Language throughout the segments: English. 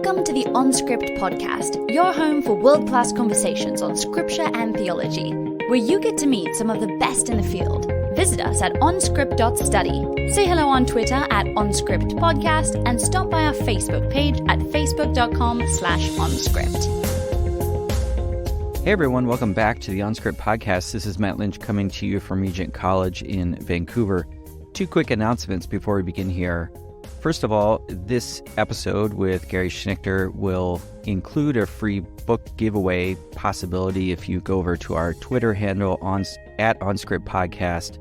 Welcome to the OnScript podcast, your home for world-class conversations on scripture and theology, where you get to meet some of the best in the field. Visit us at onscript.study. Say hello on Twitter at OnScriptPodcast and stop by our Facebook page at facebook.com/OnScript. Hey everyone, welcome back to the OnScript podcast. This is Matt Lynch coming to you from Regent College in Vancouver. Two quick announcements before we begin here. First of all, this episode with Gary Schnittjer will include a free book giveaway possibility. If you go over to our Twitter handle at OnScript Podcast,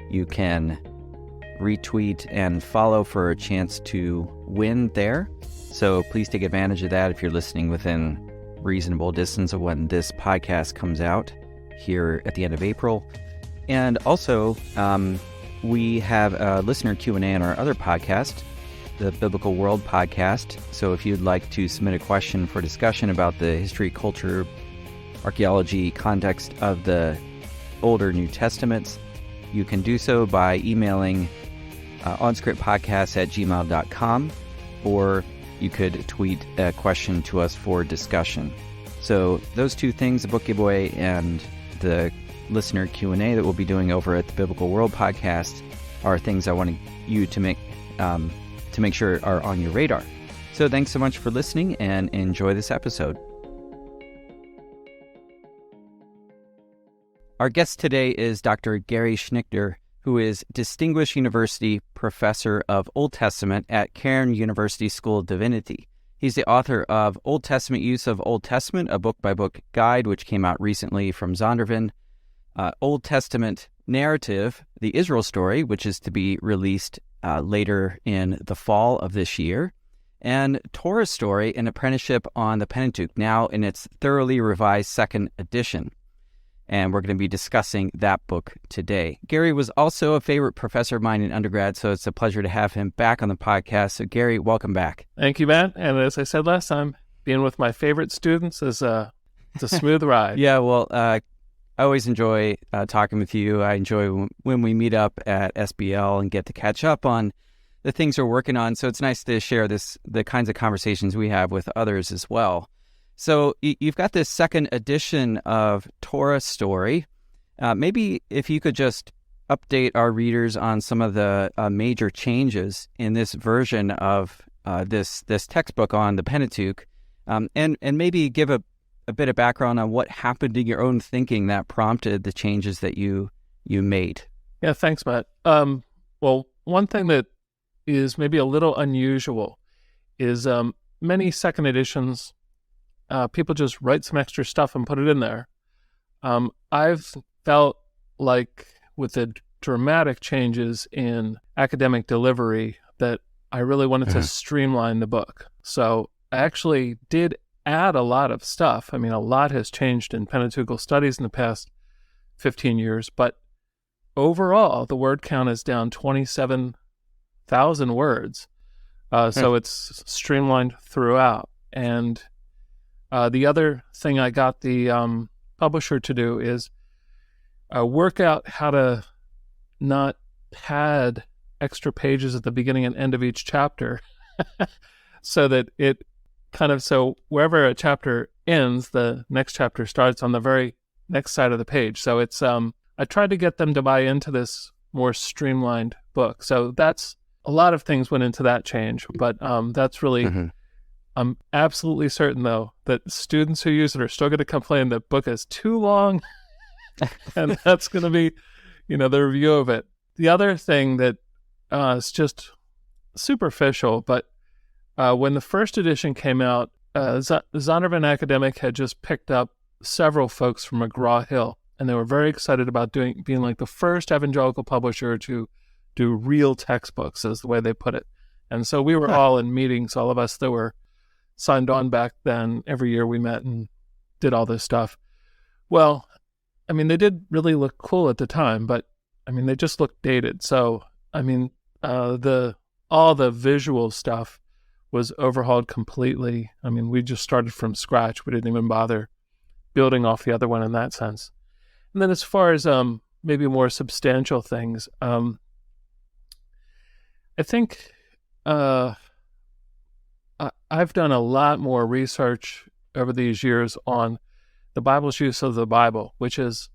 you can retweet and follow for a chance to win there. So please take advantage of that if you're listening within reasonable distance of when this podcast comes out here at the end of April. And also, we have a listener Q&A on our other podcast, the Biblical World podcast. So if you'd like to submit a question for discussion about the history, culture, archaeology, context of the older New Testaments, you can do so by emailing onscriptpodcast@gmail.com, or you could tweet a question to us for discussion. So those two things, the book giveaway and the listener Q&A that we'll be doing over at the Biblical World podcast, are things I want you to make sure are on your radar. So thanks so much for listening and enjoy this episode. Our guest today is Dr. Gary Schnittjer, who is Distinguished University Professor of Old Testament at Cairn University School of Divinity. He's the author of Old Testament Use of Old Testament, a book-by-book guide, which came out recently from Zondervan. Old Testament Narrative, the Israel Story, which is to be released later in the fall of this year, and Torah Story, an apprenticeship on the Pentateuch, now in its thoroughly revised second edition. And we're going to be discussing that book today. Gary was also a favorite professor of mine in undergrad, so it's a pleasure to have him back on the podcast. So Gary, welcome back. Thank you, Matt. And as I said last time, being with my favorite students is it's a smooth ride. Yeah, well, I always enjoy talking with you. I enjoy when we meet up at SBL and get to catch up on the things we're working on. So it's nice to share the kinds of conversations we have with others as well. So you've got this second edition of Torah Story. Maybe if you could just update our readers on some of the major changes in this version of this textbook on the Pentateuch, and maybe give a bit of background on what happened in your own thinking that prompted the changes that you made. Yeah, thanks, Matt. Well, one thing that is maybe a little unusual is many second editions, people just write some extra stuff and put it in there. I've felt like with the dramatic changes in academic delivery that I really wanted to streamline the book. So I actually did add a lot of stuff. I mean, a lot has changed in Pentateuchal studies in the past 15 years, but overall, the word count is down 27,000 words. So it's streamlined throughout. And the other thing I got the publisher to do is work out how to not pad extra pages at the beginning and end of each chapter so that it so wherever a chapter ends, the next chapter starts on the very next side of the page. So it's, I tried to get them to buy into this more streamlined book. So that's, a lot of things went into that change, but that's really, I'm absolutely certain though, that students who use it are still going to complain that book is too long. And that's going to be, the review of it. The other thing that is just superficial, but when the first edition came out, Zondervan Academic had just picked up several folks from McGraw-Hill, and they were very excited about being like the first evangelical publisher to do real textbooks, is the way they put it. And so we were all in meetings, all of us that were signed on back then. Every year we met and did all this stuff. Well, I mean, they did really look cool at the time, but I mean, they just looked dated. So, I mean, all the visual stuff was overhauled completely. I mean, we just started from scratch. We didn't even bother building off the other one in that sense. And then as far as maybe more substantial things, I think I've done a lot more research over these years on the Bible's use of the Bible, which is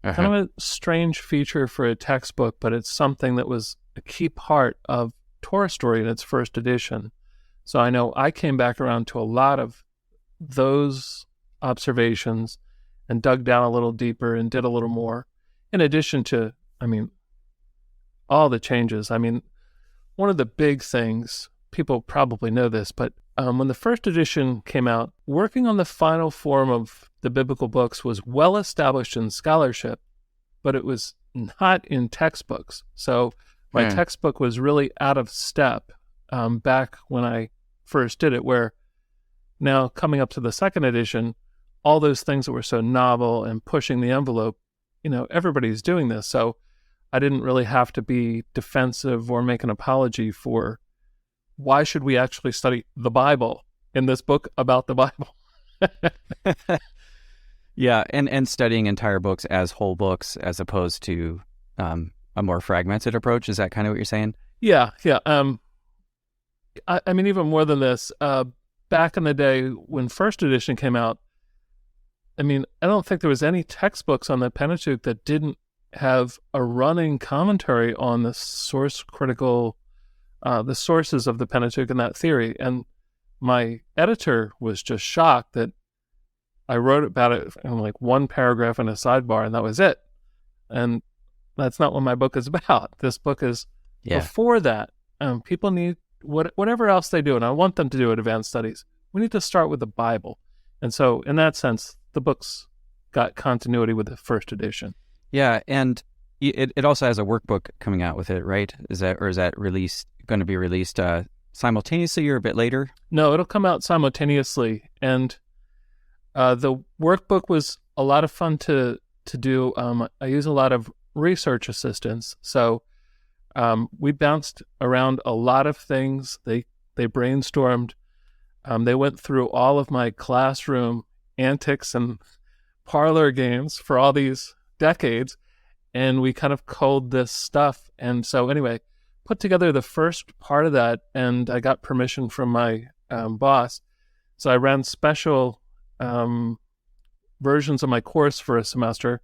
kind of a strange feature for a textbook, but it's something that was a key part of Torah Story in its first edition. So I know I came back around to a lot of those observations and dug down a little deeper and did a little more, in addition to, all the changes. One of the big things, people probably know this, but when the first edition came out, working on the final form of the biblical books was well established in scholarship, but it was not in textbooks. So my textbook was really out of step back when I first did it, where now coming up to the second edition, all those things that were so novel and pushing the envelope, everybody's doing this. So I didn't really have to be defensive or make an apology for why should we actually study the Bible in this book about the Bible. Yeah, and studying entire books as whole books as opposed to a more fragmented approach. Is that kind of what you're saying? Yeah. Even more than this, back in the day when first edition came out, I don't think there was any textbooks on the Pentateuch that didn't have a running commentary on the the sources of the Pentateuch and that theory. And my editor was just shocked that I wrote about it in like one paragraph in a sidebar, and that was it. And that's not what my book is about. This book is before that. People need whatever else they do, and I want them to do advanced studies. We need to start with the Bible. And so in that sense, the book's got continuity with the first edition. Yeah, and it also has a workbook coming out with it, right? Is that going to be released simultaneously or a bit later? No, it'll come out simultaneously. And the workbook was a lot of fun to do. I use a lot of research assistants. So we bounced around a lot of things. They brainstormed. They went through all of my classroom antics and parlor games for all these decades, and we kind of coded this stuff. And so anyway, put together the first part of that, and I got permission from my boss. So I ran special versions of my course for a semester.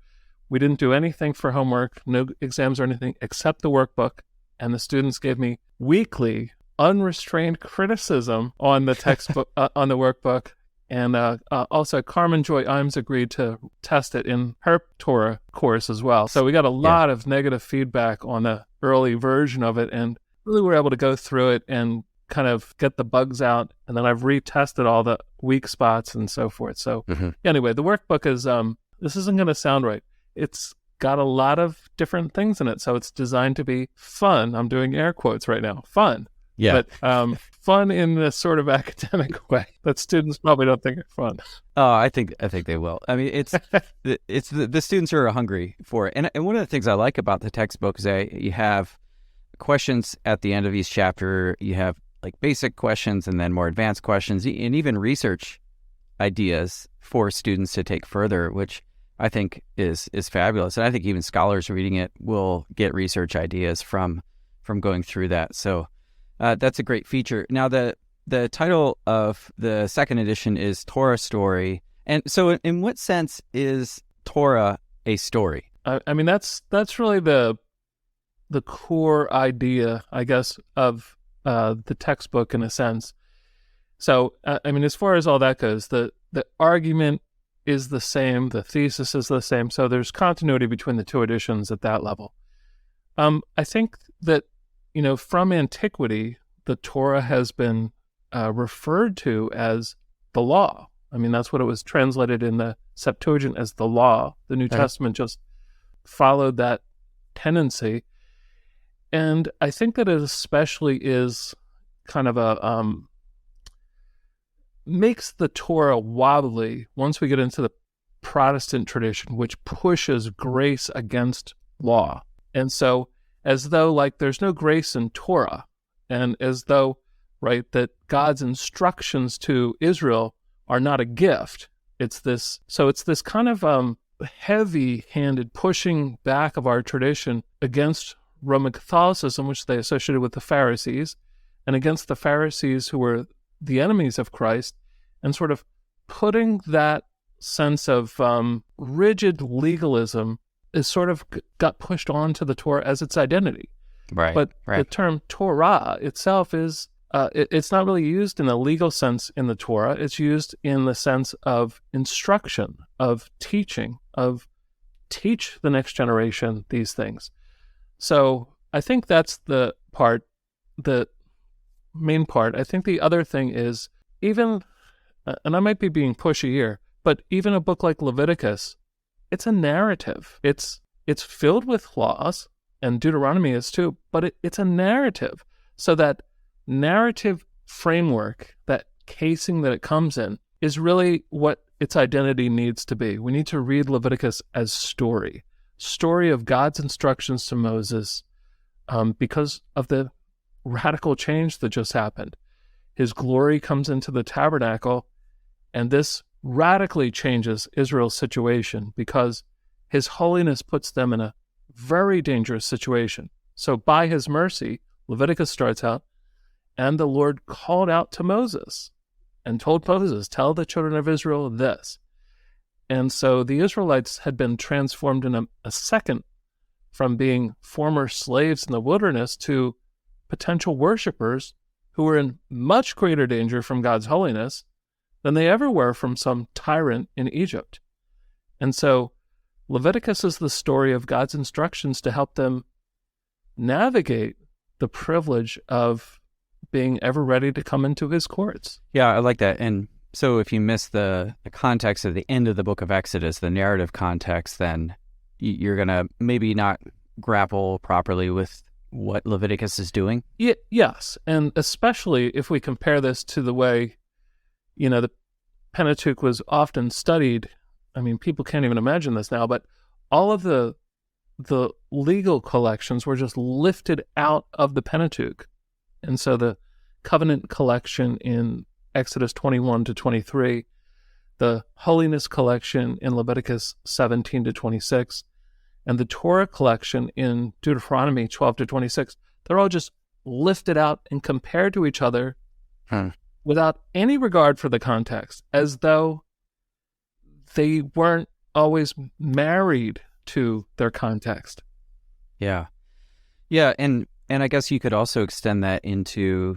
We didn't do anything for homework, no exams or anything, except the workbook. And the students gave me weekly, unrestrained criticism on the textbook, on the workbook. And also Carmen Joy Imes agreed to test it in her Torah course as well. So we got a lot of negative feedback on the early version of it, and really were able to go through it and kind of get the bugs out. And then I've retested all the weak spots and so forth. So anyway, the workbook is, this isn't going to sound right. It's got a lot of different things in it. So it's designed to be fun. I'm doing air quotes right now. Fun. Yeah. But fun in this sort of academic way that students probably don't think are fun. Oh, I think they will. It's the students are hungry for it. And one of the things I like about the textbook is that you have questions at the end of each chapter. You have like basic questions and then more advanced questions, and even research ideas for students to take further, which I think is fabulous. And I think even scholars reading it will get research ideas from going through that. So that's a great feature. Now, the title of the second edition is Torah Story. And so in what sense is Torah a story? That's really the core idea, I guess, of the textbook in a sense. So, as far as all that goes, the argument is the same, the thesis is the same, so there's continuity between the two editions at that level. I think that, from antiquity, the Torah has been referred to as the law. That's what it was translated in the Septuagint as the law. The New Testament just followed that tendency. And I think that it especially is kind of makes the Torah wobbly once we get into the Protestant tradition, which pushes grace against law. And so as though there's no grace in Torah, and as though, that God's instructions to Israel are not a gift. It's this kind of heavy-handed pushing back of our tradition against Roman Catholicism, which they associated with the Pharisees, and against the Pharisees who were the enemies of Christ, and sort of putting that sense of rigid legalism is sort of got pushed onto the Torah as its identity. Right. But the term Torah itself is, it's not really used in a legal sense in the Torah. It's used in the sense of instruction, of teaching, of teach the next generation these things. So I think that's the main part. I think the other thing is, even, and I might be being pushy here, but even a book like Leviticus, it's a narrative. It's filled with laws, and Deuteronomy is too, but it's a narrative. So that narrative framework, that casing that it comes in, is really what its identity needs to be. We need to read Leviticus as story of God's instructions to Moses, because of the radical change that just happened. His glory comes into the tabernacle, and this radically changes Israel's situation because his holiness puts them in a very dangerous situation. So by his mercy, Leviticus starts out, and the Lord called out to Moses and told Moses, tell the children of Israel this. And so the Israelites had been transformed in a second from being former slaves in the wilderness to potential worshipers who were in much greater danger from God's holiness than they ever were from some tyrant in Egypt. And so Leviticus is the story of God's instructions to help them navigate the privilege of being ever ready to come into his courts. Yeah, I like that. And so if you miss the context of the end of the book of Exodus, the narrative context, then you're going to maybe not grapple properly with what Leviticus is doing. Yes, and especially if we compare this to the way, the Pentateuch was often studied. I mean, people can't even imagine this now, but all of the legal collections were just lifted out of the Pentateuch. And so the covenant collection in Exodus 21 to 23, the holiness collection in Leviticus 17 to 26, and the Torah collection in Deuteronomy 12 to 26, they're all just lifted out and compared to each other without any regard for the context, as though they weren't always married to their context. Yeah. And I guess you could also extend that into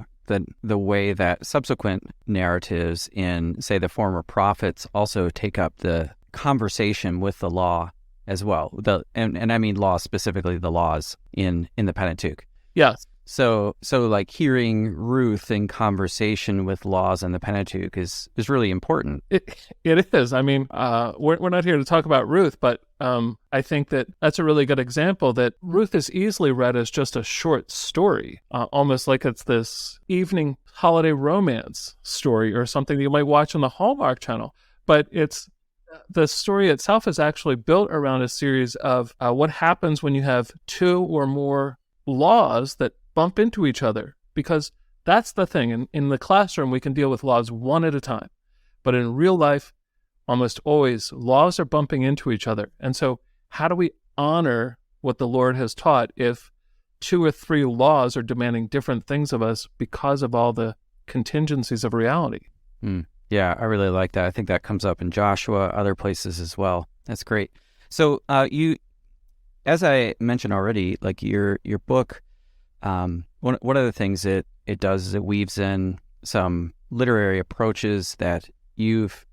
the way that subsequent narratives in, say, the former prophets also take up the conversation with the law as well. And I mean law, specifically the laws in the Pentateuch. Yes. So like hearing Ruth in conversation with laws in the Pentateuch is really important. It is. I mean, we're not here to talk about Ruth, but I think that's a really good example that Ruth is easily read as just a short story, almost like it's this evening holiday romance story or something that you might watch on the Hallmark Channel. But the story itself is actually built around a series of what happens when you have two or more laws that bump into each other, because that's the thing. In the classroom, we can deal with laws one at a time, but in real life, almost always, laws are bumping into each other. And so how do we honor what the Lord has taught if two or three laws are demanding different things of us because of all the contingencies of reality? Yeah, I really like that. I think that comes up in Joshua, other places as well. That's great. So you, as I mentioned already, like your book, one of the things it does is it weaves in some literary approaches that you've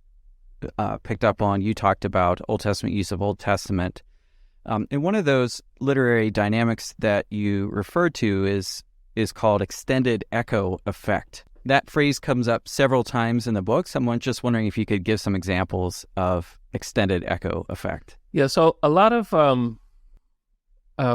picked up on. You talked about Old Testament use of Old Testament. And one of those literary dynamics that you referred to is called extended echo effect. That phrase comes up several times in the book. So I'm just wondering if you could give some examples of extended echo effect. Yeah, so a lot of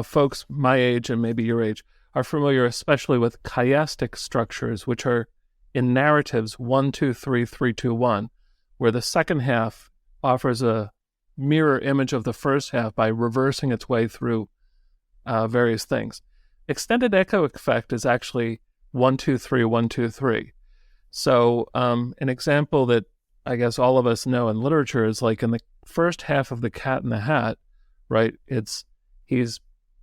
folks my age and maybe your age are familiar especially with chiastic structures, which are in narratives 1, 2, 3, 3, 2, 1, where the second half offers a mirror image of the first half by reversing its way through various things. Extended echo effect is actually 1, 2, 3, 1, 2, 3. So an example that I guess all of us know in literature is like in the first half of The Cat in the Hat, right? He's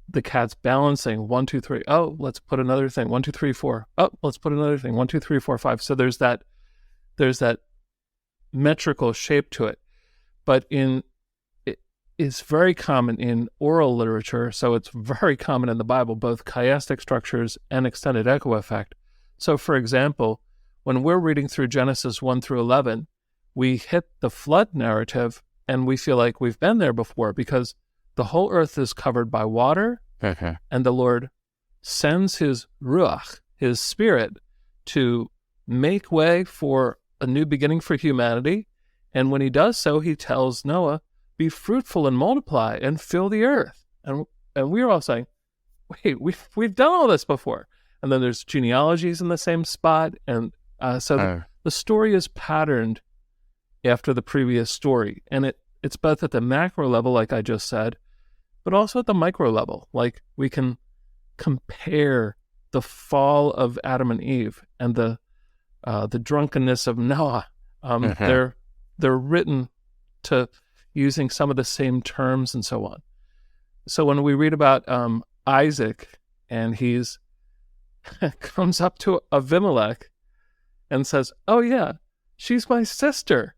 the cat's balancing 1, 2, 3. Oh, let's put another thing. 1, 2, 3, 4. Oh, let's put another thing. 1, 2, 3, 4, 5. So there's that metrical shape to it. But it's very common in oral literature, so it's very common in the Bible, both chiastic structures and extended echo effect. So, for example, when we're reading through Genesis 1 through 11, we hit the flood narrative and we feel like we've been there before because the whole earth is covered by water, and the Lord sends his ruach, his spirit, to make way for a new beginning for humanity. And when he does so, he tells Noah, be fruitful and multiply and fill the earth. And we're all saying, wait, we've done all this before. And then there's genealogies in the same spot. And the story is patterned after the previous story. And it's both at the macro level, like I just said, but also at the micro level. Like we can compare the fall of Adam and Eve and the drunkenness of Noah. They're written to using some of the same terms and so on. So when we read about Isaac and he's comes up to Abimelech and says, "Oh yeah, she's my sister,"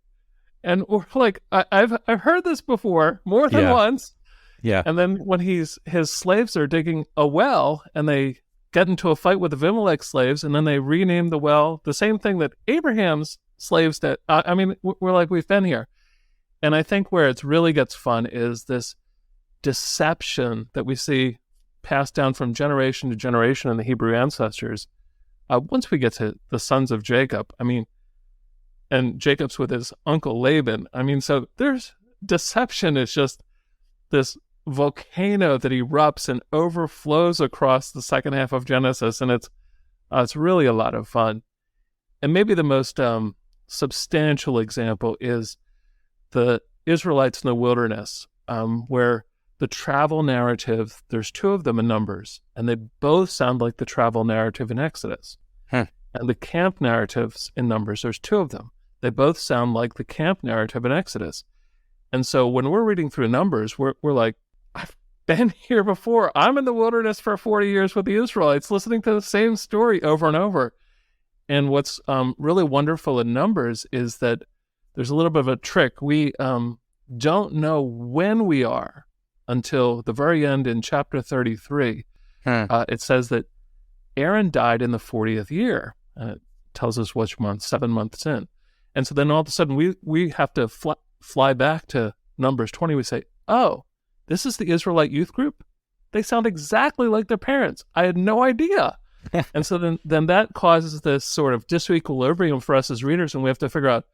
and we're like, I've heard this before more than once. Yeah. And then when his slaves are digging a well and they get into a fight with Abimelech's slaves, and then they rename the well the same thing that Abraham's slaves did. I mean, we're like, we've been here. And I think where it really gets fun is this deception that we see passed down from generation to generation in the Hebrew ancestors. Once we get to the sons of Jacob, I mean, and Jacob's with his uncle Laban. I mean, so there's deception is just this volcano that erupts and overflows across the second half of Genesis. And it's really a lot of fun. And maybe the most substantial example is the Israelites in the wilderness, where the travel narrative, there's 2 of them in Numbers, and they both sound like the travel narrative in Exodus. And the camp narratives in Numbers, there's 2 of them. They both sound like the camp narrative in Exodus. And so when we're reading through Numbers, we're like, I've been here before. I'm in the wilderness for 40 years with the Israelites, listening to the same story over and over. And what's really wonderful in Numbers is that there's a little bit of a trick. We don't know when we are until the very end in chapter 33. It says that Aaron died in the 40th year. And it tells us which month, 7 months in. And so then all of a sudden we have to fly back to Numbers 20. We say, oh, this is the Israelite youth group? They sound exactly like their parents. I had no idea. And so then that causes this sort of disequilibrium for us as readers, and we have to figure out,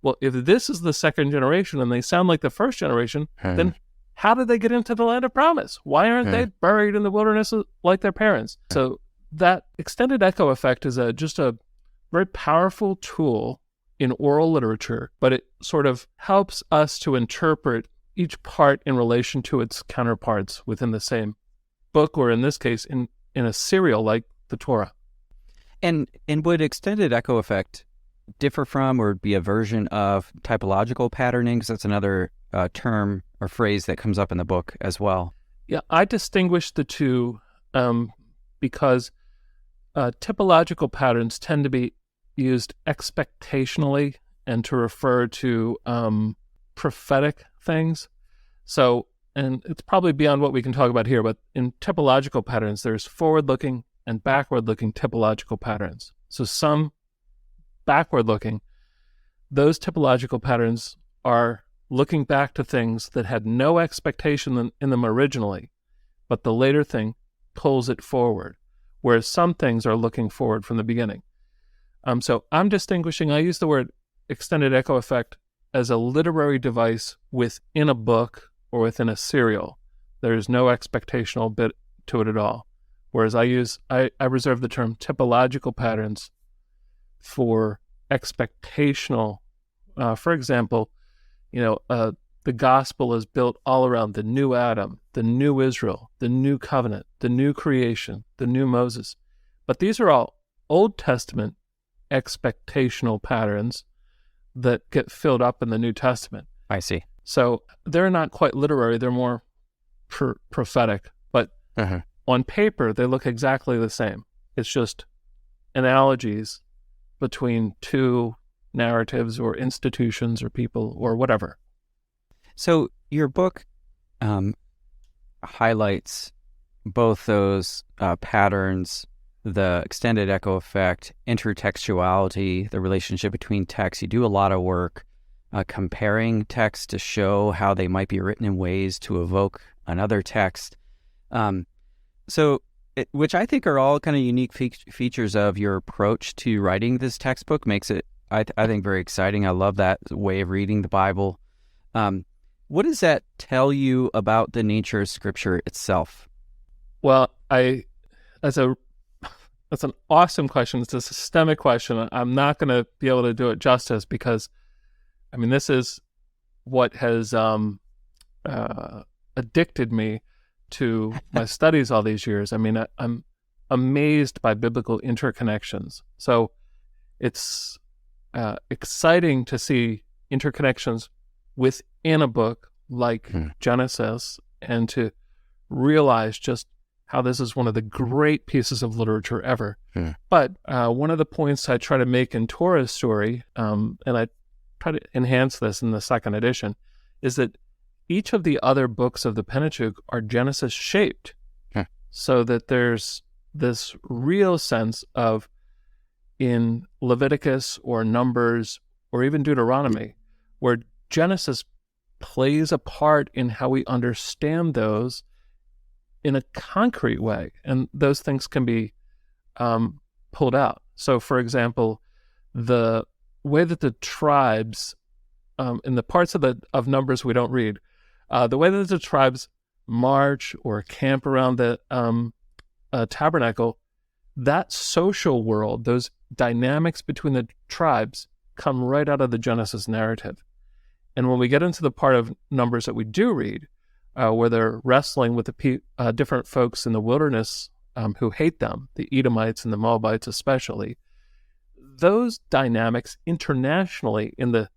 well, if this is the second generation and they sound like the first generation, then how did they get into the land of promise? Why aren't they buried in the wilderness like their parents? So that extended echo effect is just a very powerful tool in oral literature, but it sort of helps us to interpret each part in relation to its counterparts within the same book, or in this case, in a serial like the Torah. And would extended echo effect differ from or be a version of typological patterning? Because that's another term or phrase that comes up in the book as well. Yeah, I distinguish the two because typological patterns tend to be used expectationally and to refer to prophetic things. So, and it's probably beyond what we can talk about here, but in typological patterns, there's forward-looking and backward-looking typological patterns. So some backward-looking, those typological patterns are looking back to things that had no expectation in them originally, but the later thing pulls it forward, whereas some things are looking forward from the beginning. So I'm distinguishing, I use the word extended echo effect as a literary device within a book or within a serial. There's no expectational bit to it at all. Whereas I reserve the term typological patterns for expectational. For example, the gospel is built all around the new Adam, the new Israel, the new covenant, the new creation, the new Moses. But these are all Old Testament expectational patterns that get filled up in the New Testament. I see. So they're not quite literary, they're more prophetic. But On paper, they look exactly the same. It's just analogies between two narratives or institutions or people or whatever. So your book highlights both those patterns, the extended echo effect, intertextuality, the relationship between texts. You do a lot of work comparing texts to show how they might be written in ways to evoke another text. Which I think are all kind of unique features of your approach to writing this textbook. Makes it, I think, very exciting. I love that way of reading the Bible. What does that tell you about the nature of Scripture itself? Well, that's an awesome question. It's a systemic question. I'm not going to be able to do it justice because, I mean, this is what has addicted me to my studies all these years. I mean, I'm amazed by biblical interconnections. So it's exciting to see interconnections within a book like Genesis and to realize just how this is one of the great pieces of literature ever. But one of the points I try to make in Torah Story, and I try to enhance this in the second edition, is that each of the other books of the Pentateuch are Genesis shaped, so that there's this real sense of, in Leviticus or Numbers or even Deuteronomy, where Genesis plays a part in how we understand those in a concrete way, and those things can be pulled out. So, for example, the way that the tribes, in the parts of Numbers we don't read, the way that the tribes march or camp around the tabernacle, that social world, those dynamics between the tribes come right out of the Genesis narrative. And when we get into the part of Numbers that we do read, where they're wrestling with the different folks in the wilderness who hate them, the Edomites and the Moabites especially, those dynamics internationally in the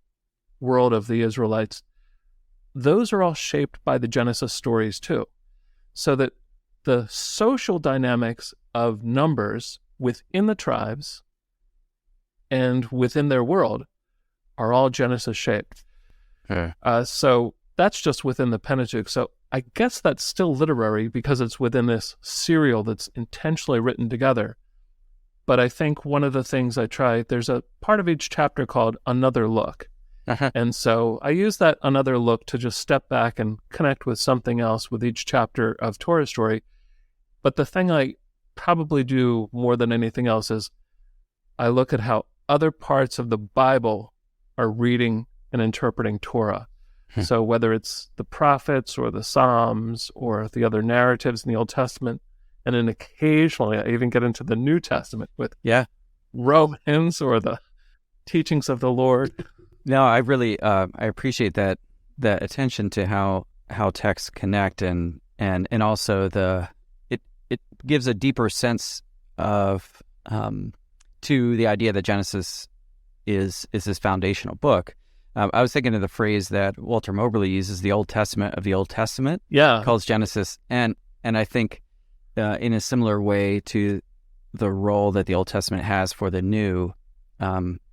world of the Israelites, those are all shaped by the Genesis stories too. So that the social dynamics of Numbers within the tribes and within their world are all Genesis shaped. So that's just within the Pentateuch. So I guess that's still literary because it's within this serial that's intentionally written together. But I think one of the things I try, there's a part of each chapter called Another Look. And so I use that another look to just step back and connect with something else with each chapter of Torah Story. But the thing I probably do more than anything else is I look at how other parts of the Bible are reading and interpreting Torah. So whether it's the prophets or the Psalms or the other narratives in the Old Testament, and then occasionally I even get into the New Testament with Romans or the teachings of the Lord. No, I really I appreciate that attention to how texts connect and also it gives a deeper sense of to the idea that Genesis is this foundational book. I was thinking of the phrase that Walter Moberly uses, the Old Testament of the Old Testament, calls Genesis, and I think in a similar way to the role that the Old Testament has for the New,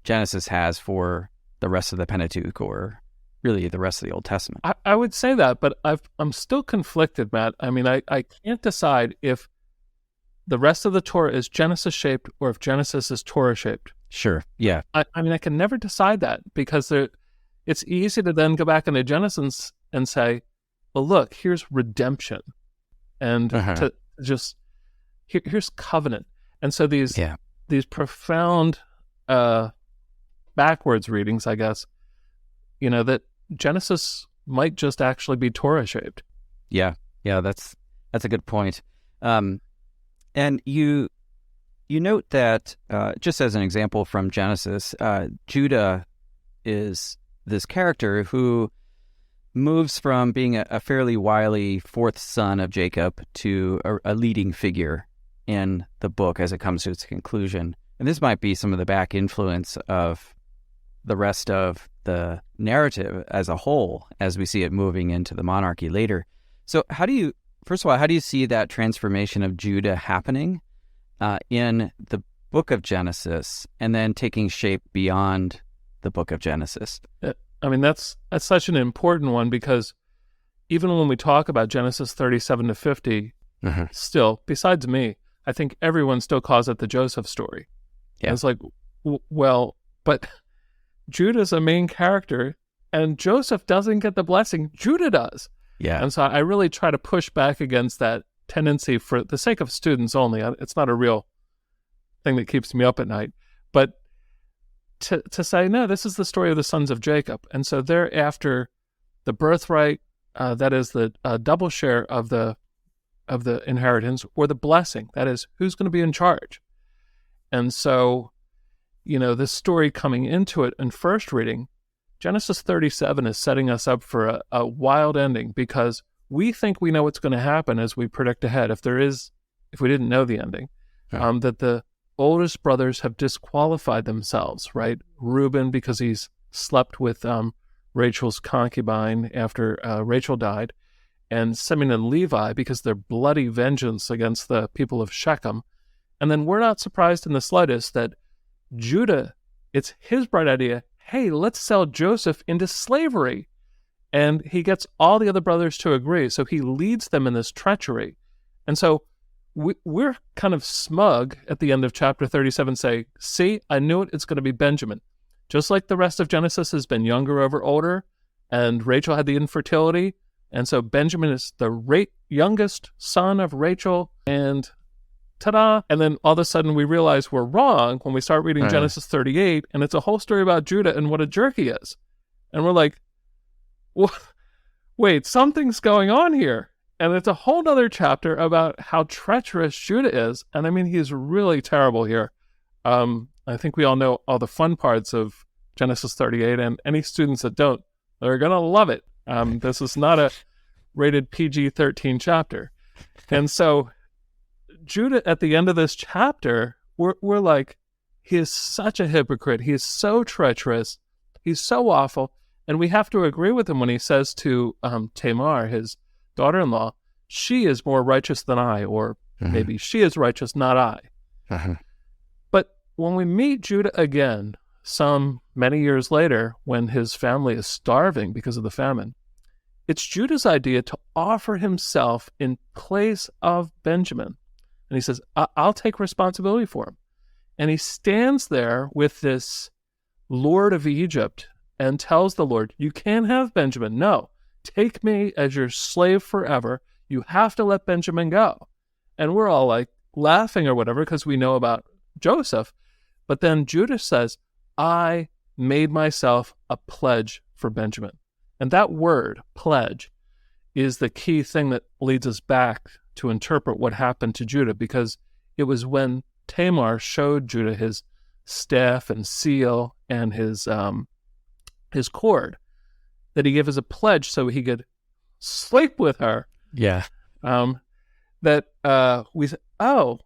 Genesis has for the rest of the Pentateuch, or really the rest of the Old Testament. I would say that, but I'm still conflicted, Matt. I mean, I can't decide if the rest of the Torah is Genesis-shaped or if Genesis is Torah-shaped. Sure, yeah. I mean, I can never decide that because it's easy to then go back into Genesis and say, well, look, here's redemption. And to just, here's covenant. And so these profound backwards readings, I guess, that Genesis might just actually be Torah shaped. Yeah, that's a good point. And you note that just as an example from Genesis, Judah is this character who moves from being a fairly wily fourth son of Jacob to a leading figure in the book as it comes to its conclusion. And this might be some of the back influence of the rest of the narrative as a whole, as we see it moving into the monarchy later. So how do you first of all, how do you see that transformation of Judah happening in the book of Genesis and then taking shape beyond the book of Genesis? I mean, that's such an important one, because even when we talk about Genesis 37 to 50, still, besides me, I think everyone still calls it the Joseph story. Yeah. And it's like, well, but Judah's a main character, and Joseph doesn't get the blessing. Judah does. Yeah. And so I really try to push back against that tendency for the sake of students only. It's not a real thing that keeps me up at night. But to say, no, this is the story of the sons of Jacob. And so they're after the birthright, that is the double share of the inheritance, or the blessing, that is, who's going to be in charge. And so, this story coming into it in first reading, Genesis 37 is setting us up for a wild ending, because we think we know what's going to happen as we predict ahead. If we didn't know the ending, that the oldest brothers have disqualified themselves, right? Reuben, because he's slept with Rachel's concubine after Rachel died, and Simeon and Levi, because their bloody vengeance against the people of Shechem. And then we're not surprised in the slightest that Judah, it's his bright idea, hey, let's sell Joseph into slavery. And he gets all the other brothers to agree. So he leads them in this treachery. And so we're kind of smug at the end of chapter 37, say, see, I knew it, it's going to be Benjamin. Just like the rest of Genesis has been younger over older, and Rachel had the infertility. And so Benjamin is the youngest son of Rachel, and ta-da! And then all of a sudden we realize we're wrong when we start reading Genesis 38, and it's a whole story about Judah and what a jerk he is. And we're like, wait, something's going on here. And it's a whole other chapter about how treacherous Judah is. And I mean, he's really terrible here. I think we all know all the fun parts of Genesis 38, and any students that don't, they're going to love it. This is not a rated PG-13 chapter. And so Judah, at the end of this chapter, we're like, he is such a hypocrite. He is so treacherous. He's so awful. And we have to agree with him when he says to Tamar, his daughter-in-law, she is more righteous than I, or maybe she is righteous, not I. But when we meet Judah again, many years later, when his family is starving because of the famine, it's Judah's idea to offer himself in place of Benjamin. And he says, I'll take responsibility for him. And he stands there with this Lord of Egypt and tells the Lord, you can't have Benjamin. No, take me as your slave forever. You have to let Benjamin go. And we're all like laughing or whatever because we know about Joseph. But then Judah says, I made myself a pledge for Benjamin. And that word, pledge, is the key thing that leads us back to interpret what happened to Judah, because it was when Tamar showed Judah his staff and seal and his cord that he gave as a pledge so he could sleep with her. Yeah. We said, oh,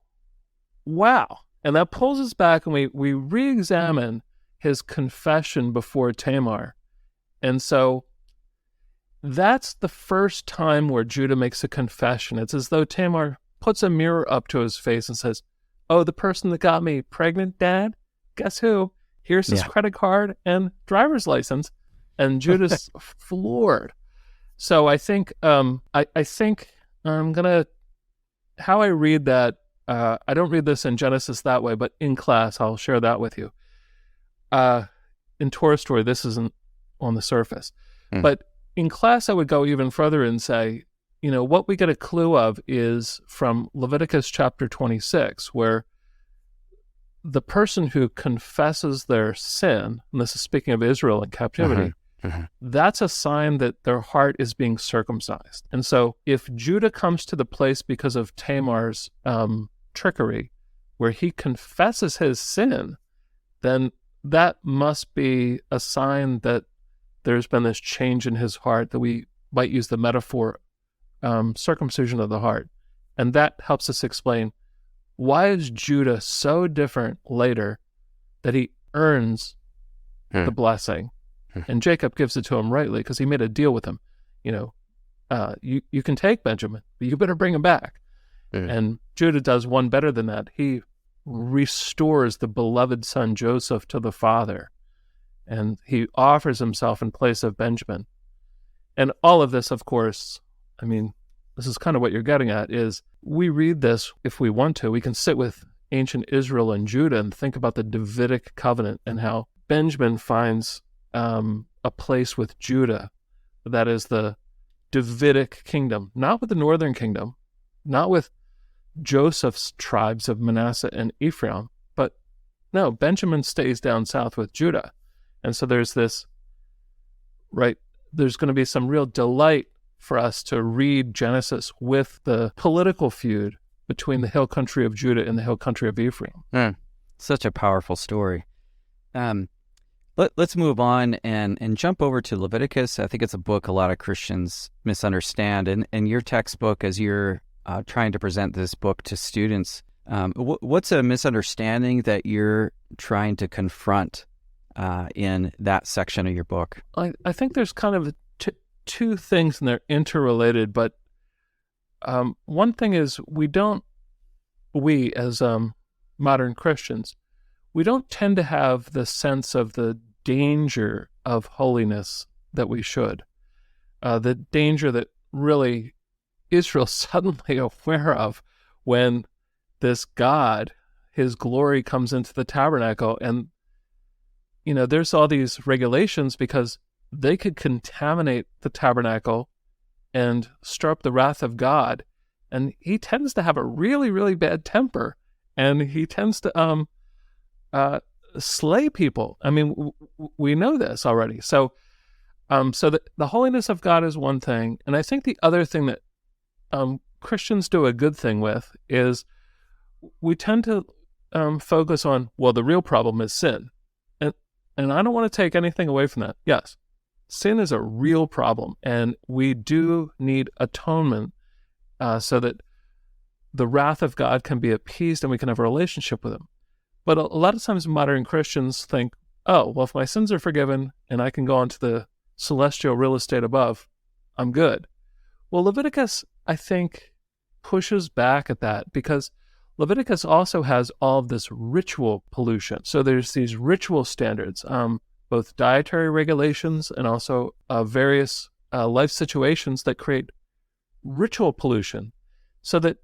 wow. And that pulls us back, and we re-examine his confession before Tamar. And so that's the first time where Judah makes a confession. It's as though Tamar puts a mirror up to his face and says, oh, the person that got me pregnant, Dad, guess who? Here's his credit card and driver's license. And Judah's floored. So I think I'm going to, how I read that, I don't read this in Genesis that way, but in class, I'll share that with you. In Torah Story, this isn't on the surface. But in class, I would go even further and say, what we get a clue of is from Leviticus chapter 26, where the person who confesses their sin, and this is speaking of Israel in captivity, that's a sign that their heart is being circumcised. And so if Judah comes to the place because of Tamar's trickery, where he confesses his sin, then that must be a sign that there's been this change in his heart, that we might use the metaphor circumcision of the heart. And that helps us explain, why is Judah so different later that he earns the blessing? And Jacob gives it to him rightly because he made a deal with him. you can take Benjamin, but you better bring him back. And Judah does one better than that. He restores the beloved son Joseph to the father, and he offers himself in place of Benjamin. And all of this, of course, I mean, this is kind of what you're getting at, is we read this if we want to. We can sit with ancient Israel and Judah and think about the Davidic covenant and how Benjamin finds a place with Judah. That is the Davidic kingdom, not with the northern kingdom, not with Joseph's tribes of Manasseh and Ephraim, but no, Benjamin stays down south with Judah. And so there's this, right, there's going to be some real delight for us to read Genesis with the political feud between the hill country of Judah and the hill country of Ephraim. Such a powerful story. Let's move on and jump over to Leviticus. I think it's a book a lot of Christians misunderstand. And your textbook, as you're trying to present this book to students, what's a misunderstanding that you're trying to confront in that section of your book? I think there's kind of two things, and they're interrelated. But one thing is we as modern Christians, we don't tend to have the sense of the danger of holiness that we should. The danger that really Israel's suddenly aware of when this God, his glory, comes into the tabernacle. And, you know, there's all these regulations because they could contaminate the tabernacle and stir up the wrath of God. And he tends to have a really, really bad temper. And he tends to slay people. I mean, we know this already. So the holiness of God is one thing. And I think the other thing that Christians do a good thing with is we tend to focus on, well, the real problem is sin. And I don't want to take anything away from that. Yes, sin is a real problem, and we do need atonement so that the wrath of God can be appeased and we can have a relationship with him. But a lot of times modern Christians think, oh, well, if my sins are forgiven and I can go on to the celestial real estate above, I'm good. Well, Leviticus, I think, pushes back at that because Leviticus also has all of this ritual pollution. So there's these ritual standards, both dietary regulations and also various life situations that create ritual pollution, so that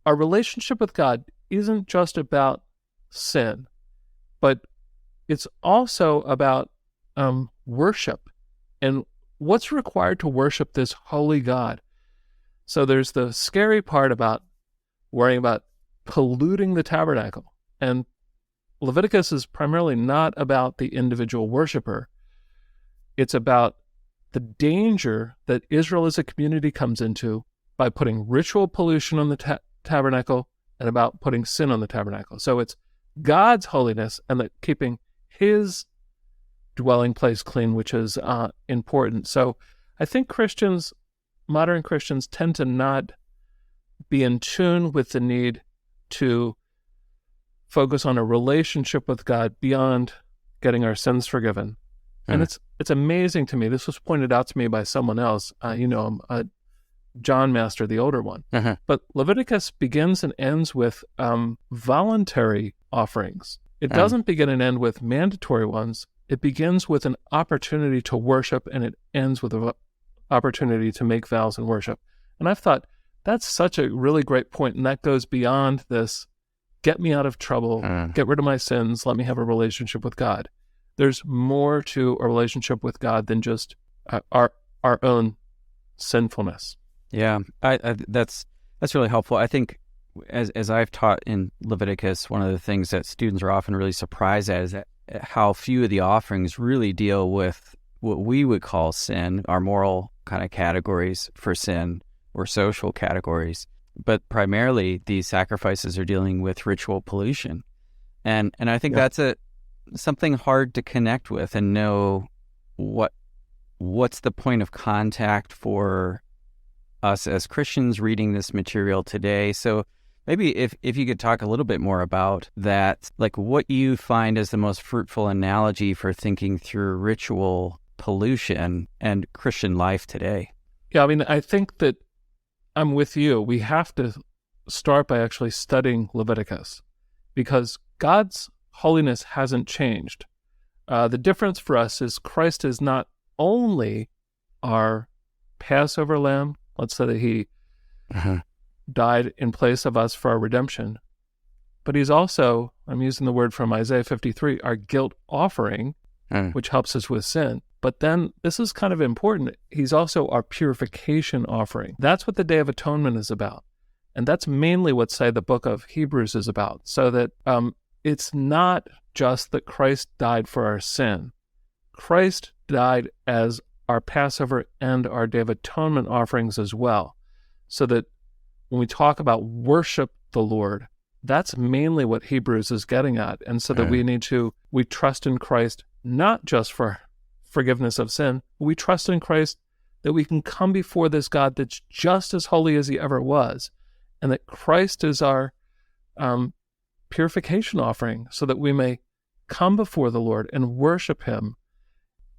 our relationship with God isn't just about sin, but it's also about worship and what's required to worship this holy God. So there's the scary part about worrying about polluting the tabernacle. And Leviticus is primarily not about the individual worshiper. It's about the danger that Israel as a community comes into by putting ritual pollution on the tabernacle and about putting sin on the tabernacle. So it's God's holiness and keeping his dwelling place clean, which is important. So I think modern Christians tend to not be in tune with the need to focus on a relationship with God beyond getting our sins forgiven. And it's amazing to me. This was pointed out to me by someone else. John Master, the older one. But Leviticus begins and ends with voluntary offerings. It doesn't begin and end with mandatory ones. It begins with an opportunity to worship, and it ends with an opportunity to make vows and worship. And I've thought, that's such a really great point, and that goes beyond this, get me out of trouble, get rid of my sins, let me have a relationship with God. There's more to a relationship with God than just our own sinfulness. Yeah, that's really helpful. I think as I've taught in Leviticus, one of the things that students are often really surprised at is how few of the offerings really deal with what we would call sin, our moral kind of categories for sin or social categories. But primarily, these sacrifices are dealing with ritual pollution. And I think that's something hard to connect with and know what's the point of contact for us as Christians reading this material today. So maybe if you could talk a little bit more about that, like what you find as the most fruitful analogy for thinking through ritual pollution and Christian life today. Yeah, I mean, I think that I'm with you. We have to start by actually studying Leviticus because God's holiness hasn't changed. The difference for us is Christ is not only our Passover lamb, let's say that he died in place of us for our redemption, but he's also, I'm using the word from Isaiah 53, our guilt offering, which helps us with sin. But then this is kind of important. He's also our purification offering. That's what the Day of Atonement is about. And that's mainly what, say, the book of Hebrews is about. So that it's not just that Christ died for our sin. Christ died as our Passover and our Day of Atonement offerings as well. So that when we talk about worship the Lord, that's mainly what Hebrews is getting at. And so that we trust in Christ not just for forgiveness of sin. We trust in Christ that we can come before this God that's just as holy as he ever was, and that Christ is our purification offering so that we may come before the Lord and worship him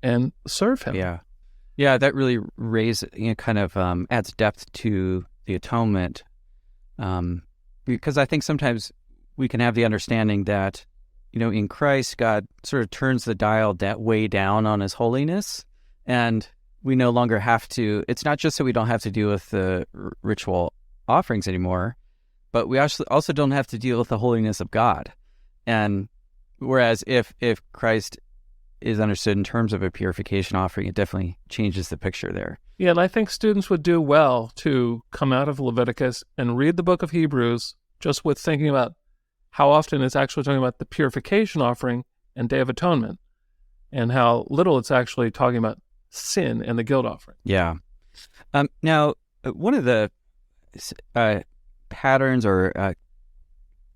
and serve him. Yeah, that really adds depth to the atonement, because I think sometimes we can have the understanding that in Christ, God sort of turns the dial way down on his holiness, and we no longer have to, it's not just that we don't have to deal with the ritual offerings anymore, but we also don't have to deal with the holiness of God. And whereas if Christ is understood in terms of a purification offering, it definitely changes the picture there. Yeah, and I think students would do well to come out of Leviticus and read the book of Hebrews just with thinking about how often it's actually talking about the purification offering and Day of Atonement, and how little it's actually talking about sin and the guilt offering. Yeah. Now, one of the patterns or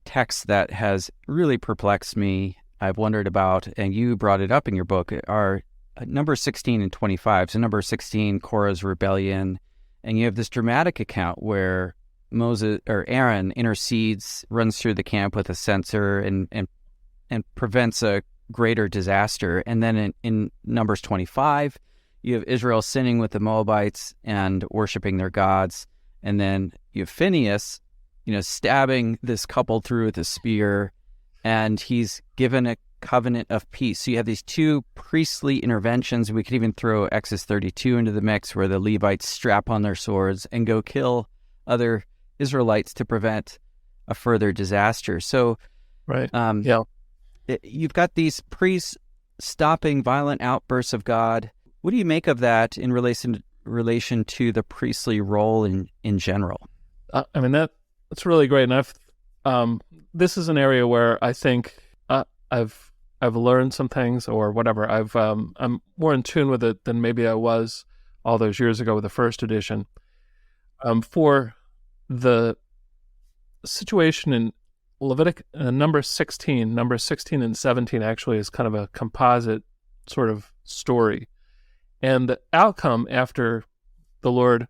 texts that has really perplexed me, I've wondered about, and you brought it up in your book, are number 16 and 25. So number 16, Korah's rebellion, and you have this dramatic account where Aaron intercedes, runs through the camp with a censer and prevents a greater disaster. And then in Numbers 25, you have Israel sinning with the Moabites and worshiping their gods. And then you have Phinehas, stabbing this couple through with a spear, and he's given a covenant of peace. So you have these two priestly interventions. We could even throw Exodus 32 into the mix, where the Levites strap on their swords and go kill other Israelites to prevent a further disaster. So, you've got these priests stopping violent outbursts of God. What do you make of that in relation to the priestly role in general? I mean, that's really great, and this is an area where I think I've learned some things, or whatever. I'm more in tune with it than maybe I was all those years ago with the first edition. For the situation in Leviticus, number 16 and 17 actually is kind of a composite sort of story. And the outcome after the Lord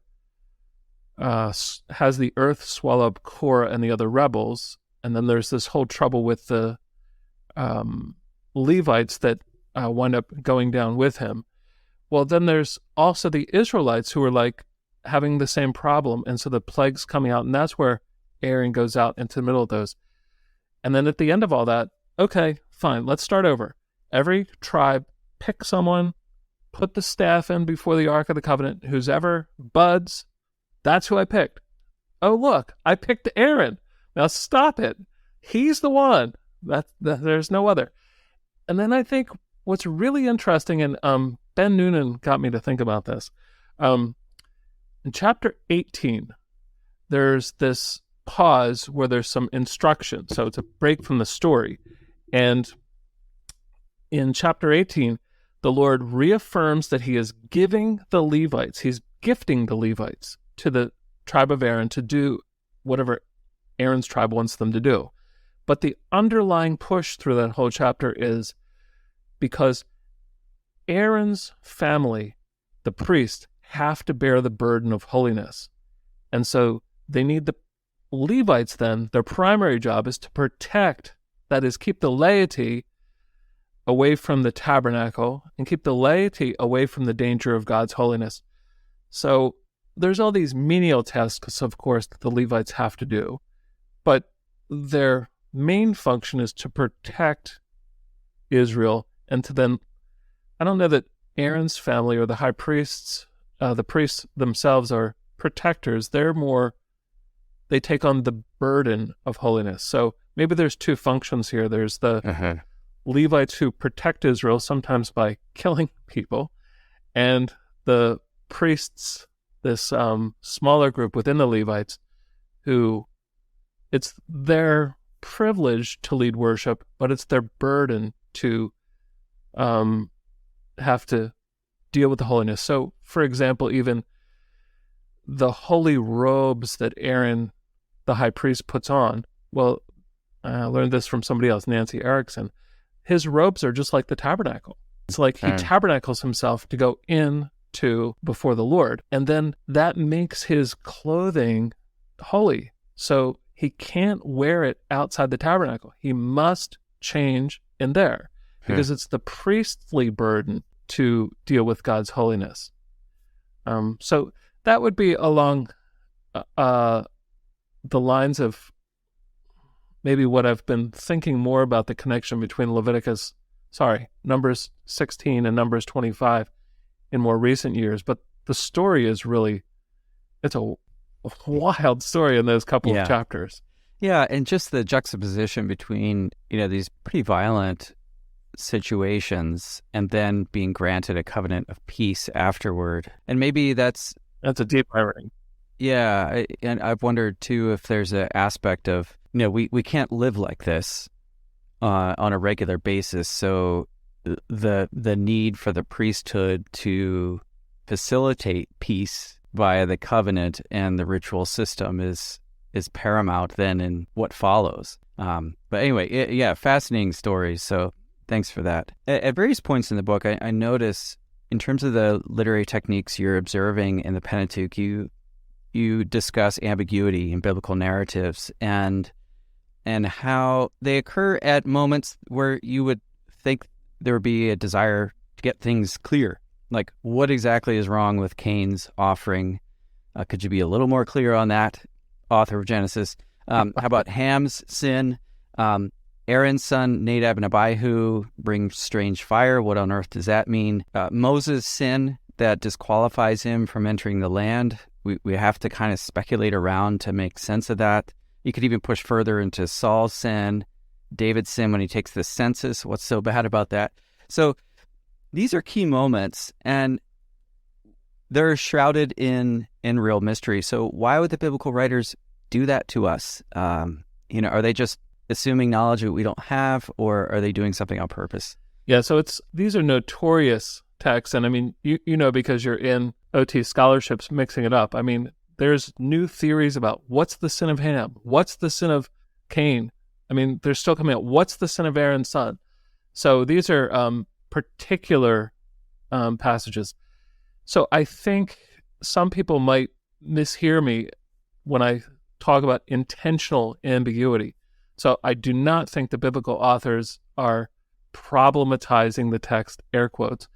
has the earth swallow up Korah and the other rebels, and then there's this whole trouble with the Levites that wind up going down with him. Well, then there's also the Israelites who are having the same problem, and so the plague's coming out, and that's where Aaron goes out into the middle of those. And then at the end of all that, okay, fine, let's start over. Every tribe, pick someone, put the staff in before the Ark of the Covenant, who's ever buds, that's who I picked. Oh, look, I picked Aaron. Now stop it. He's the one. There's no other. And then I think what's really interesting, and Ben Noonan got me to think about this, in chapter 18, there's this pause where there's some instruction. So it's a break from the story. And in chapter 18, the Lord reaffirms that he is giving the Levites, he's gifting the Levites to the tribe of Aaron to do whatever Aaron's tribe wants them to do. But the underlying push through that whole chapter is because Aaron's family, the priest, have to bear the burden of holiness. And so they need the Levites then, their primary job is to protect, that is, keep the laity away from the tabernacle and keep the laity away from the danger of God's holiness. So there's all these menial tasks, of course, that the Levites have to do, but their main function is to protect Israel and to then, I don't know that Aaron's family or the high priests, the priests themselves are protectors. They take on the burden of holiness. So maybe there's two functions here. There's the Levites who protect Israel, sometimes by killing people, and the priests, this smaller group within the Levites, who it's their privilege to lead worship, but it's their burden to have to deal with the holiness. So, for example, even the holy robes that Aaron, the high priest, puts on, well, I learned this from somebody else, Nancy Erickson, his robes are just like the tabernacle. It's like he tabernacles himself to go in to before the Lord, and then that makes his clothing holy. So he can't wear it outside the tabernacle. He must change in there because it's the priestly burden to deal with God's holiness. So that would be along the lines of maybe what I've been thinking more about the connection between Numbers 16 and Numbers 25 in more recent years. But the story is really, it's a wild story in those couple of chapters. Yeah, and just the juxtaposition between, these pretty violent situations and then being granted a covenant of peace afterward. And maybe that's a deep irony. Yeah, and I've wondered too if there's an aspect of, we can't live like this on a regular basis. So the need for the priesthood to facilitate peace via the covenant and the ritual system is paramount then in what follows. But anyway, fascinating stories. So thanks for that. At various points in the book, I notice in terms of the literary techniques you're observing in the Pentateuch, you discuss ambiguity in biblical narratives and how they occur at moments where you would think there would be a desire to get things clear. Like, what exactly is wrong with Cain's offering? Could you be a little more clear on that, author of Genesis? How about Ham's sin? Aaron's son, Nadab and Abihu, bring strange fire. What on earth does that mean? Moses' sin that disqualifies him from entering the land. We have to kind of speculate around to make sense of that. You could even push further into Saul's sin, David's sin when he takes the census. What's so bad about that? So these are key moments, and they're shrouded in real mystery. So why would the biblical writers do that to us? Are they just assuming knowledge that we don't have, or are they doing something on purpose? Yeah, so these are notorious texts, and I mean, because you're in OT scholarships mixing it up. I mean, there's new theories about what's the sin of Ham, what's the sin of Cain. I mean, they're still coming out. What's the sin of Aaron's son? So these are particular passages. So I think some people might mishear me when I talk about intentional ambiguity. So I do not think the biblical authors are problematizing the text, air quotes,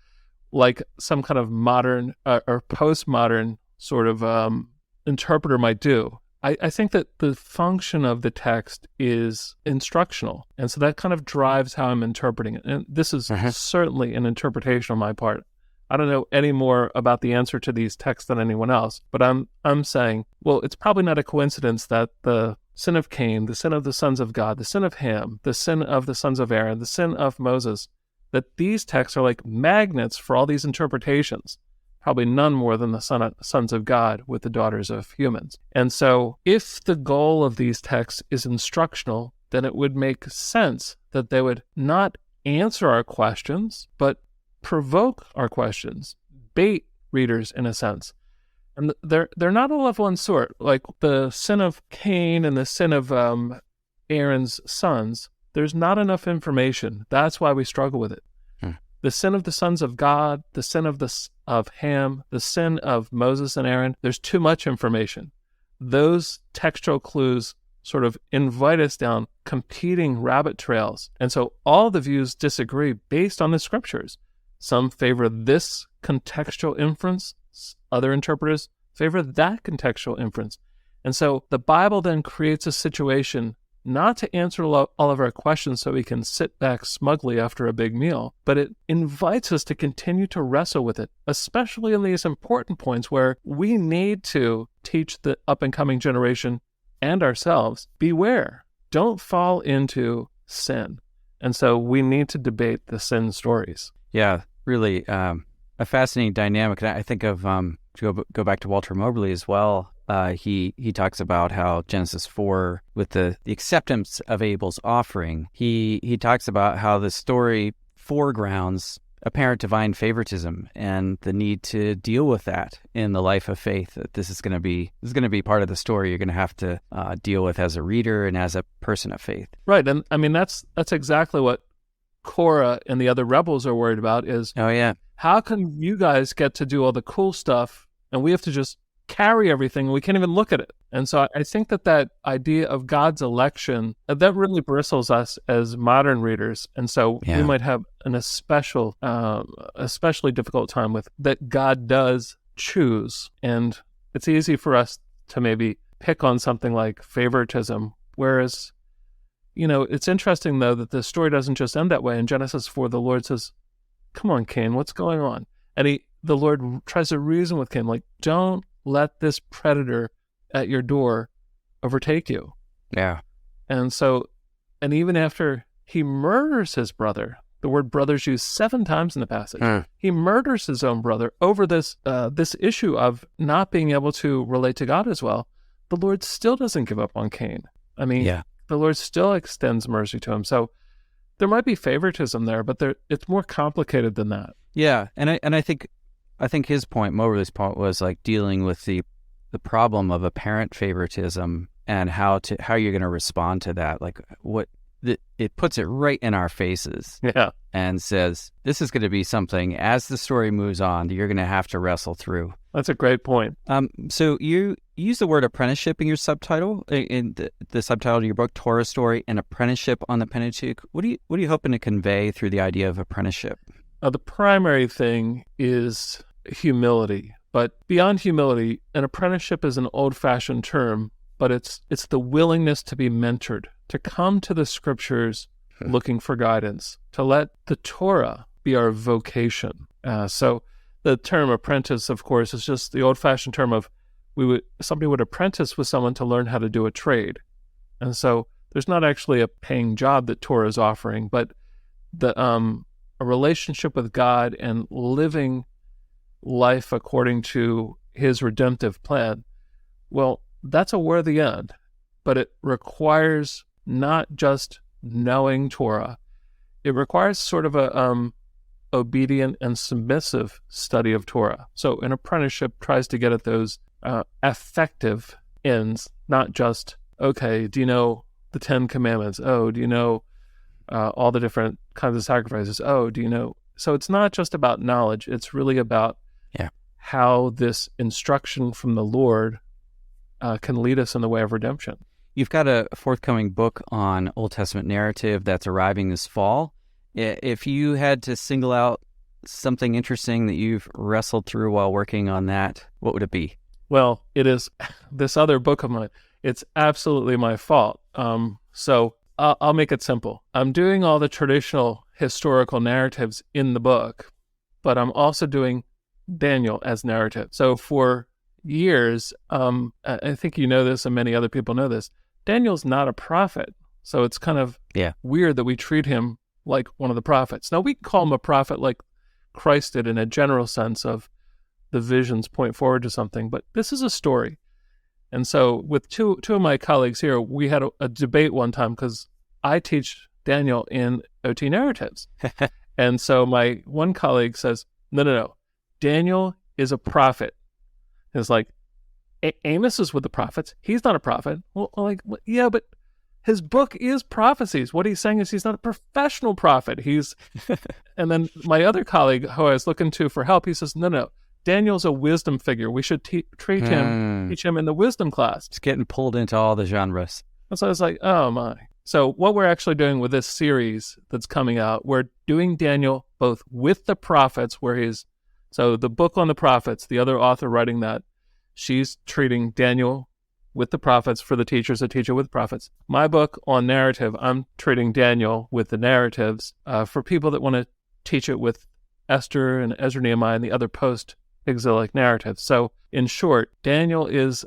like some kind of modern or postmodern sort of interpreter might do. I think that the function of the text is instructional, and so that kind of drives how I'm interpreting it. And this is certainly an interpretation on my part. I don't know any more about the answer to these texts than anyone else, but I'm saying, well, it's probably not a coincidence that the sin of Cain, the sin of the sons of God, the sin of Ham, the sin of the sons of Aaron, the sin of Moses, that these texts are like magnets for all these interpretations. Probably none more than the sons of God with the daughters of humans. And so if the goal of these texts is instructional, then it would make sense that they would not answer our questions, but provoke our questions, bait readers in a sense. And they're not all of one sort. Like the sin of Cain and the sin of Aaron's sons, there's not enough information. That's why we struggle with it. The sin of the sons of God, the sin of Ham, the sin of Moses and Aaron, there's too much information. Those textual clues sort of invite us down competing rabbit trails. And so all the views disagree based on the scriptures. Some favor this contextual inference. Other interpreters favor that contextual inference. And so the Bible then creates a situation not to answer all of our questions so we can sit back smugly after a big meal, but it invites us to continue to wrestle with it, especially in these important points where we need to teach the up-and-coming generation and ourselves, beware, don't fall into sin. And so we need to debate the sin stories. Yeah, really a fascinating dynamic. And I think of, to go back to Walter Moberly as well, he talks about how Genesis 4, with the acceptance of Abel's offering, he talks about how the story foregrounds apparent divine favoritism and the need to deal with that in the life of faith. That this is going to be part of the story you're going to have to deal with as a reader and as a person of faith. Right, and I mean that's exactly what Korah and the other rebels are worried about. Is how can you guys get to do all the cool stuff and we have to just carry everything and we can't even look at it? And so I think that idea of God's election, that really bristles us as modern readers. And so we might have an especially difficult time with that God does choose. And it's easy for us to maybe pick on something like favoritism, whereas, it's interesting, though, that the story doesn't just end that way. In Genesis 4, the Lord says, come on, Cain, what's going on? And the Lord tries to reason with Cain, like, don't let this predator at your door overtake you. Yeah. And even after he murders his brother, the word brother's used 7 times in the passage. He murders his own brother over this issue of not being able to relate to God as well. The Lord still doesn't give up on Cain. I mean, the Lord still extends mercy to him. So there might be favoritism there, but it's more complicated than that. Yeah, and I think his point, Moberly's point, was like dealing with the problem of apparent favoritism and how you're going to respond to that. Like it puts it right in our faces. Yeah. And says, this is going to be something, as the story moves on, that you're going to have to wrestle through. That's a great point. So you use the word apprenticeship in your subtitle, in the subtitle of your book, Torah Story, and apprenticeship on the Pentateuch. What are you hoping to convey through the idea of apprenticeship? The primary thing is humility. But beyond humility, an apprenticeship is an old-fashioned term, but it's the willingness to be mentored, to come to the scriptures looking for guidance, to let the Torah be our vocation. So the term apprentice, of course, is just the old-fashioned term of somebody would apprentice with someone to learn how to do a trade. And so there's not actually a paying job that Torah is offering, but a relationship with God and living life according to his redemptive plan. Well, that's a worthy end, but it requires not just knowing Torah. It requires sort of a obedient and submissive study of Torah. So an apprenticeship tries to get at those effective ends, not just, okay, do you know the 10 Commandments? Oh, do you know all the different kinds of sacrifices? Oh, do you know? So it's not just about knowledge. It's really about how this instruction from the Lord can lead us in the way of redemption. You've got a forthcoming book on Old Testament narrative that's arriving this fall. If you had to single out something interesting that you've wrestled through while working on that, what would it be? Well, it is this other book of mine. It's absolutely my fault. So I'll make it simple. I'm doing all the traditional historical narratives in the book, but I'm also doing Daniel as narrative. So for years, I think you know this and many other people know this, Daniel's not a prophet. So it's kind of weird that we treat him like one of the prophets. Now, we call him a prophet like Christ did in a general sense of the visions point forward to something, but this is a story. And so with two of my colleagues here, we had a debate one time because I teach Daniel in OT narratives. And so my one colleague says, no, Daniel is a prophet. And it's like, Amos is with the prophets. He's not a prophet. Well, yeah, but his book is prophecies. What he's saying is he's not a professional prophet. And then my other colleague who I was looking to for help, he says, no, Daniel's a wisdom figure. We should teach him in the wisdom class. It's getting pulled into all the genres. And so I was like, oh my. So what we're actually doing with this series that's coming out, we're doing Daniel both with the prophets so the book on the prophets, the other author writing that, she's treating Daniel with the prophets for the teachers, a teacher with prophets. My book on narrative, I'm treating Daniel with the narratives for people that want to teach it with Esther and Ezra, Nehemiah, and the other post-exilic narratives. So in short, Daniel is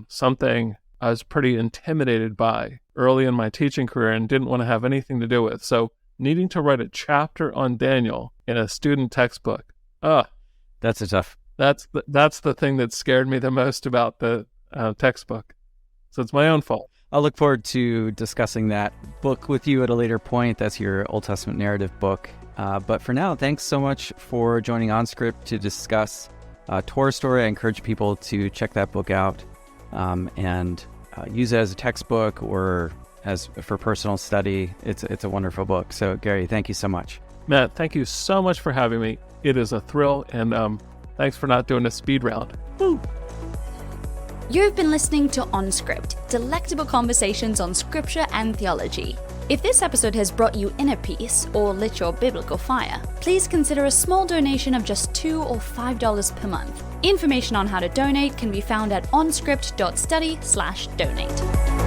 something I was pretty intimidated by early in my teaching career and didn't want to have anything to do with. So needing to write a chapter on Daniel in a student textbook, that's a tough. That's the thing that scared me the most about the textbook. So it's my own fault. I'll look forward to discussing that book with you at a later point. That's your Old Testament narrative book. But for now, thanks so much for joining OnScript to discuss Torah Story. I encourage people to check that book out and use it as a textbook or as for personal study. It's a wonderful book. So Gary, thank you so much. Matt, thank you so much for having me. It is a thrill, and thanks for not doing a speed round. Woo! You've been listening to OnScript, delectable conversations on scripture and theology. If this episode has brought you inner peace or lit your biblical fire, please consider a small donation of just $2 or $5 per month. Information on how to donate can be found at onscript.study/donate.